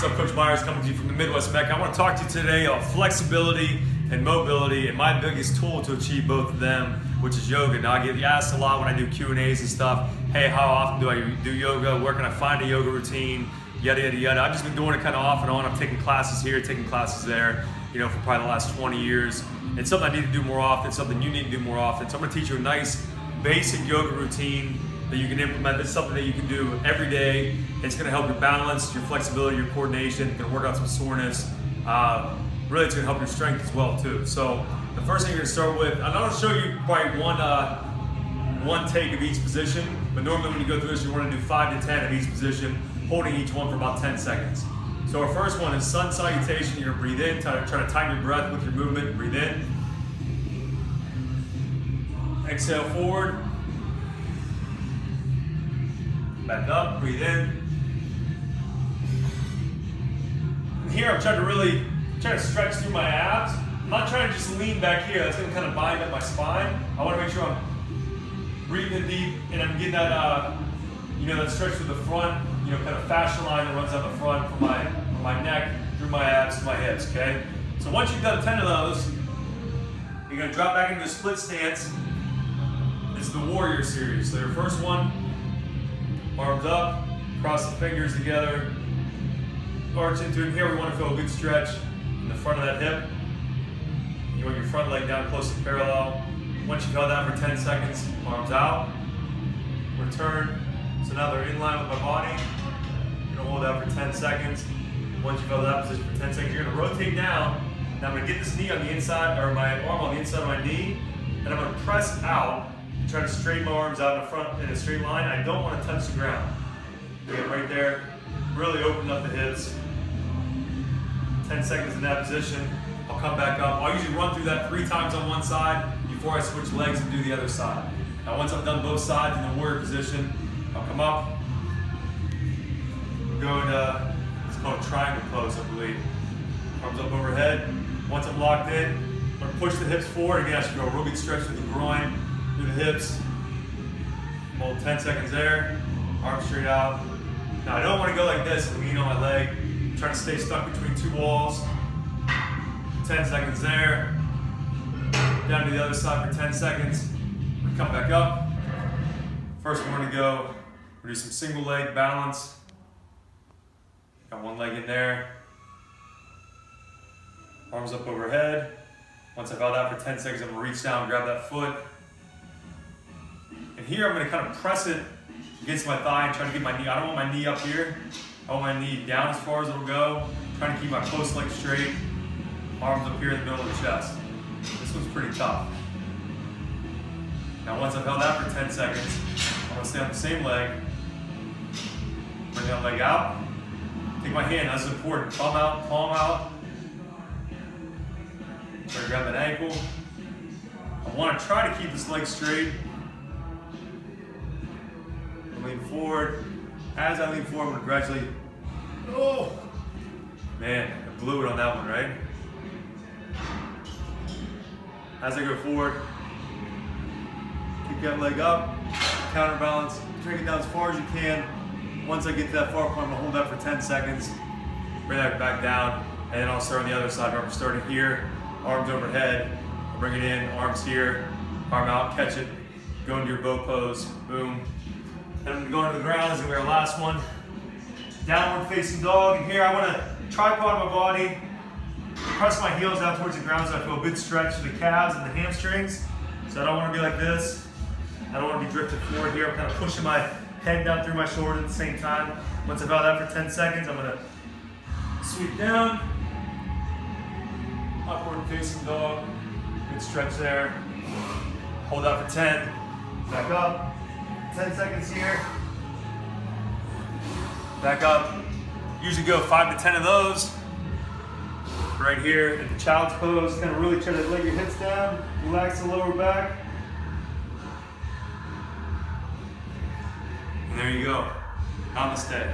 What's up, Coach Myers coming to you from the Midwest Mecca. I want to talk to you today on flexibility and mobility and my biggest tool to achieve both of them, which is yoga. Now I get asked a lot when I do Q&As and stuff, hey, how often do I do yoga? Where can I find a yoga routine? Yada, yada, yada. I've just been doing it kind of off and on. I'm taking classes here, taking classes there, for probably the last 20 years. It's something I need to do more often, something you need to do more often. So I'm gonna teach you a nice basic yoga routine that you can implement. It's something that you can do every day. It's gonna help your balance, your flexibility, your coordination. It's gonna work out some soreness. Really, it's gonna help your strength as well too. So the first thing you're gonna start with, I'm gonna show you probably one take of each position, but normally when you go through this, you wanna do 5 to 10 of each position, holding each one for about 10 seconds. So our first one is sun salutation. You're gonna breathe in, try to time your breath with your movement. Breathe in. Exhale forward. Back up, breathe in. And here I'm trying to stretch through my abs. I'm not trying to just lean back here. That's gonna kind of bind up my spine. I wanna make sure I'm breathing deep and I'm getting that, that stretch through the front, kind of fascia line that runs down the front from my neck, through my abs to my hips, okay? So once you've done 10 of those, you're gonna drop back into a split stance. It's the warrior series. So your first one, arms up, cross the fingers together, arch into it. Here we want to feel a good stretch in the front of that hip. You want your front leg down close to parallel. Once you've held that for 10 seconds, arms out, return. So now they're in line with my body. You're gonna hold that for 10 seconds. Once you've held that position for 10 seconds, you're gonna rotate down. Now I'm gonna get this knee on the inside, or my arm on the inside of my knee, and I'm gonna press out. Try to straighten my arms out in the front in a straight line. I don't want to touch the ground. Get right there, really open up the hips. 10 seconds in that position. I'll come back up. I'll usually run through that 3 times on one side before I switch legs and do the other side. Now once I've done both sides in the warrior position, I'll come up, go into, it's called triangle pose, I believe. Arms up overhead. Once I'm locked in, I'm going to push the hips forward. Again, I should go a real big stretch through the groin, through the hips. Hold 10 seconds there, arms straight out. Now I don't want to go like this and lean on my leg. I'm trying to stay stuck between 2 walls. 10 seconds there. Down to the other side for 10 seconds. Come back up. First we're going to go, we're going to do some single leg balance. Got one leg in there. Arms up overhead. Once I've held that for 10 seconds, I'm going to reach down, grab that foot. And here I'm going to kind of press it against my thigh and try to get my knee. I don't want my knee up here. I want my knee down as far as it'll go. Trying to keep my post leg straight. Arms up here in the middle of the chest. This one's pretty tough. Now once I've held that for 10 seconds, I'm going to stay on the same leg. Bring that leg out. Take my hand, that's important. Palm out, palm out. Try to grab that ankle. I want to try to keep this leg straight. Lean forward. As I lean forward, I'm going to gradually, oh, man, I blew it on that one, right? As I go forward, kick that leg up, counterbalance, drag it down as far as you can. Once I get to that far point, I'm going to hold that for 10 seconds, bring that back down, and then I'll start on the other side. Remember, starting here, arms overhead, I'll bring it in, arms here, arm out, catch it, go into your bow pose, boom. Then I'm going to the ground, this is our last one. Downward facing dog, and here I want to tripod my body, press my heels down towards the ground so I feel a good stretch to the calves and the hamstrings. So I don't want to be like this. I don't want to be drifted forward here. I'm kind of pushing my head down through my shoulders at the same time. Once I've held that for 10 seconds, I'm going to sweep down, upward facing dog, good stretch there. Hold that for 10, back up. 10 seconds here. Back up. Usually go 5 to 10 of those. Right here in the child's pose. Kind of really try to let your hips down. Relax the lower back. And there you go. Namaste.